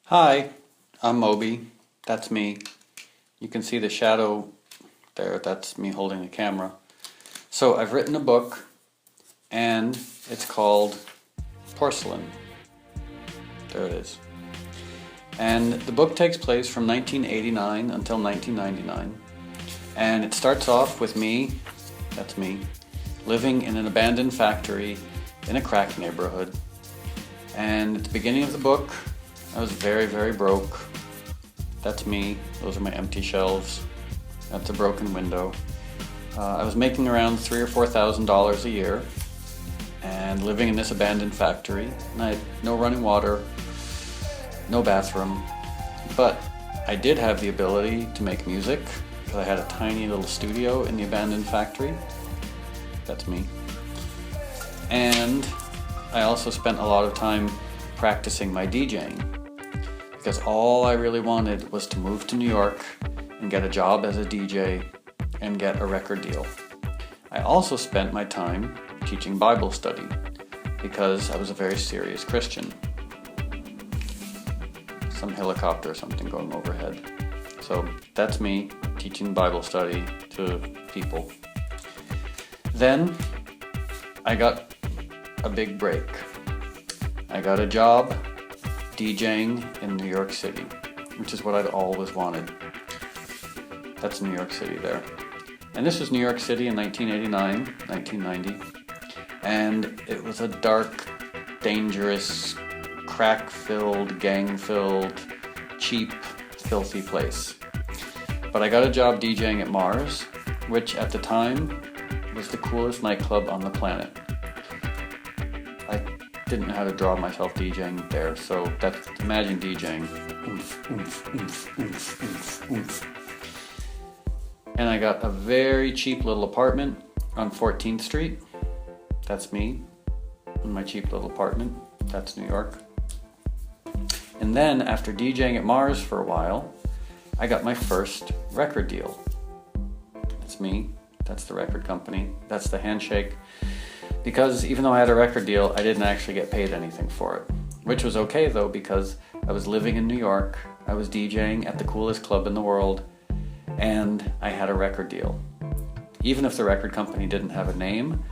Hi, I'm Moby. That's me. You can see the shadow there. That's me holding the camera. So I've written a book, and it's called Porcelain. There it is. And the book takes place from 1989 until 1999. And it starts off with me, that's me, living in an abandoned factory in a crack neighborhood. And at the beginning of the book, I was very, very broke. That's me. Those are my empty shelves. That's a broken window. I was making around $3,000 or $4,000 a year and living in this abandoned factory. And I had no running water, no bathroom. But I did have the ability to make music because I had a tiny little studio in the abandoned factory. That's me. And I also spent a lot of time practicing my DJing, because all I really wanted was to move to New York and get a job as a DJ and get a record deal. I also spent my time teaching Bible study because I was a very serious Christian. Some helicopter or something going overhead. So that's me teaching Bible study to people. Then I got a big break. I got a job DJing in New York City, which is what I'd always wanted. That's New York City there. And this was New York City in 1989, 1990. And it was a dark, dangerous, crack-filled, gang-filled, cheap, filthy place. But I got a job DJing at Mars, which at the time was the coolest nightclub on the planet. I didn't know how to draw myself DJing there, so that's, imagine DJing. Oomph, oomph, oomph, oomph, oomph, oomph. And I got a very cheap little apartment on 14th Street. That's me, in my cheap little apartment. That's New York. And then, after DJing at Mars for a while, I got my first record deal. That's me. That's the record company. That's the handshake. Because even though I had a record deal, I didn't actually get paid anything for it. Which was okay though, because I was living in New York, I was DJing at the coolest club in the world, and I had a record deal. Even if the record company didn't have a name,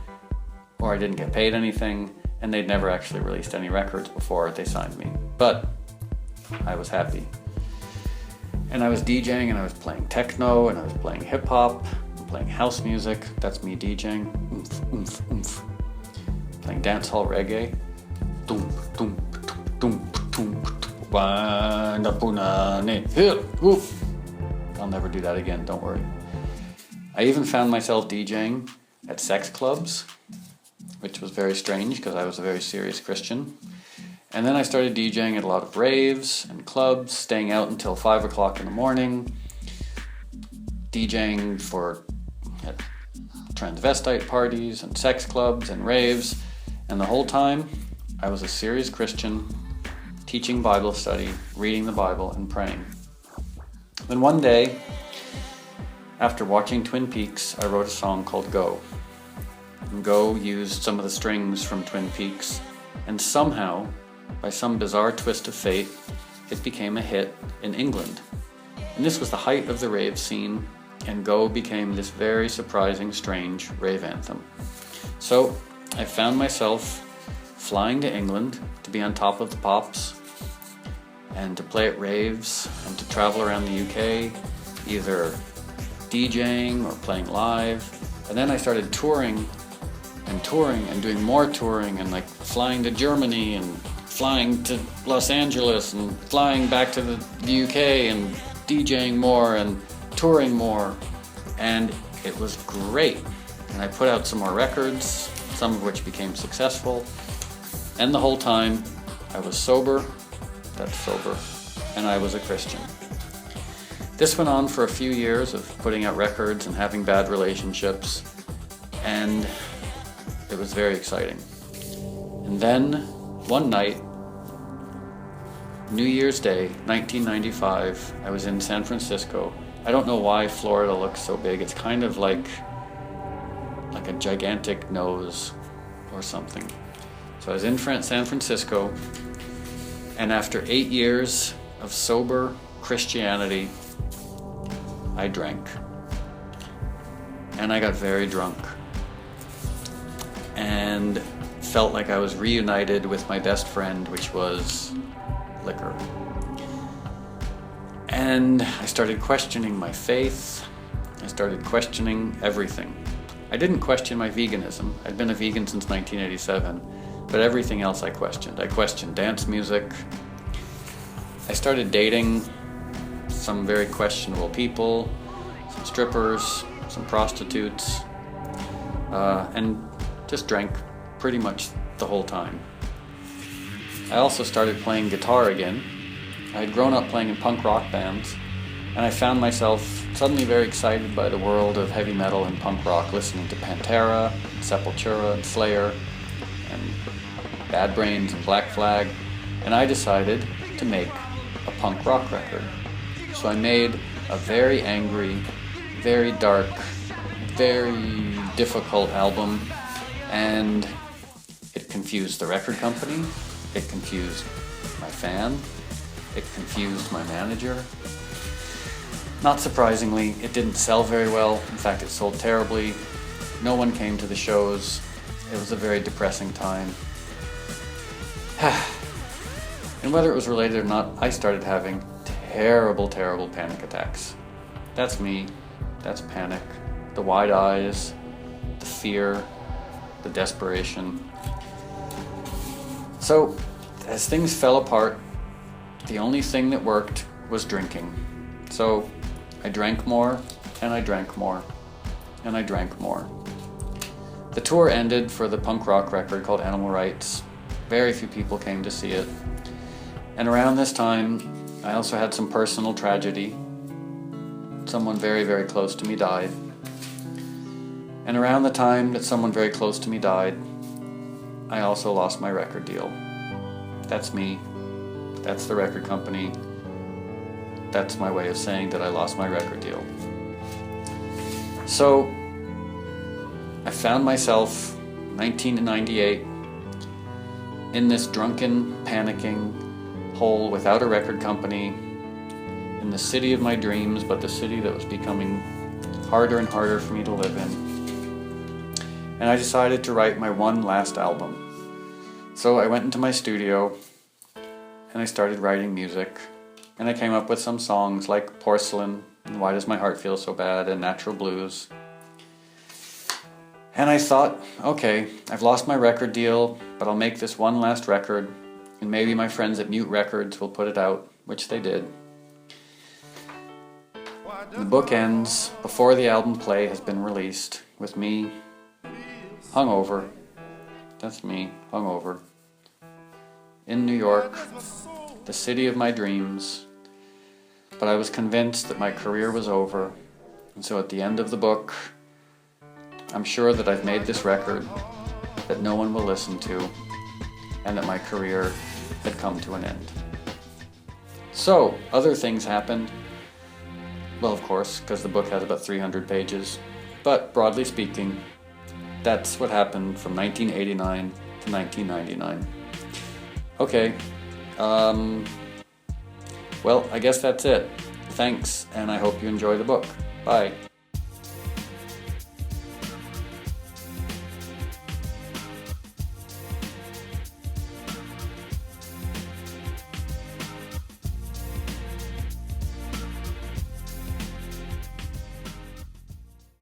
or I didn't get paid anything, and they'd never actually released any records before they signed me. But I was happy. And I was DJing, and I was playing techno, and I was playing hip hop, and playing house music. That's me DJing. Oomph, oomph, oomph. Playing dancehall reggae. Doom, doom, doom, doom, doom. I'll never do that again, don't worry. I even found myself DJing at sex clubs, which was very strange because I was a very serious Christian. And then I started DJing at a lot of raves and clubs, staying out until 5 o'clock in the morning, DJing for transvestite parties and sex clubs and raves. And the whole time, I was a serious Christian, teaching Bible study, reading the Bible, and praying. Then one day, after watching Twin Peaks, I wrote a song called Go. And Go used some of the strings from Twin Peaks, and somehow, by some bizarre twist of fate, it became a hit in England. And this was the height of the rave scene, and Go became this very surprising, strange rave anthem. So I found myself flying to England to be on top of the pops and to play at raves and to travel around the UK, either DJing or playing live. And then I started touring and doing more touring and like flying to Germany and flying to Los Angeles and flying back to the UK and DJing more and touring more. And it was great. And I put out some more records, some of which became successful. And the whole time I was sober, that's sober, and I was a Christian. This went on for a few years of putting out records and having bad relationships, and it was very exciting. And then, one night, New Year's Day, 1995, I was in San Francisco. I don't know why Florida looks so big. It's kind of like a gigantic nose or something. So I was in San Francisco, and after 8 years of sober Christianity, I drank. And I got very drunk. And felt like I was reunited with my best friend, which was liquor. And I started questioning my faith. I started questioning everything. I didn't question my veganism. I'd been a vegan since 1987, but everything else I questioned. I questioned dance music. I started dating some very questionable people, some strippers, some prostitutes, and just drank pretty much the whole time. I also started playing guitar again. I had grown up playing in punk rock bands, and I found myself suddenly very excited by the world of heavy metal and punk rock, listening to Pantera, Sepultura, and Slayer, and Bad Brains and Black Flag, and I decided to make a punk rock record. So I made a very angry, very dark, very difficult album, and it confused the record company, it confused my fan, it confused my manager. Not surprisingly, it didn't sell very well. In fact, it sold terribly. No one came to the shows. It was a very depressing time. And whether it was related or not, I started having terrible, terrible panic attacks. That's me. That's panic. The wide eyes, the fear, the desperation. So, as things fell apart, the only thing that worked was drinking. So, I drank more, and I drank more, and I drank more. The tour ended for the punk rock record called Animal Rights. Very few people came to see it. And around this time, I also had some personal tragedy. Someone very, very close to me died. And around the time that someone very close to me died, I also lost my record deal. That's me. That's the record company. That's my way of saying that I lost my record deal. So, I found myself, 1998, in this drunken, panicking hole without a record company, in the city of my dreams, but the city that was becoming harder and harder for me to live in. And I decided to write my one last album. So I went into my studio, and I started writing music. And I came up with some songs like Porcelain, and Why Does My Heart Feel So Bad, and Natural Blues. And I thought, okay, I've lost my record deal, but I'll make this one last record, and maybe my friends at Mute Records will put it out, which they did. The book ends before the album Play has been released, with me, hungover. That's me, hungover. In New York, the city of my dreams, but I was convinced that my career was over, and so at the end of the book, I'm sure that I've made this record that no one will listen to, and that my career had come to an end. So, other things happened. Well, of course, because the book has about 300 pages, but broadly speaking, that's what happened from 1989 to 1999. Okay. Well, I guess that's it. Thanks, and I hope you enjoy the book. Bye.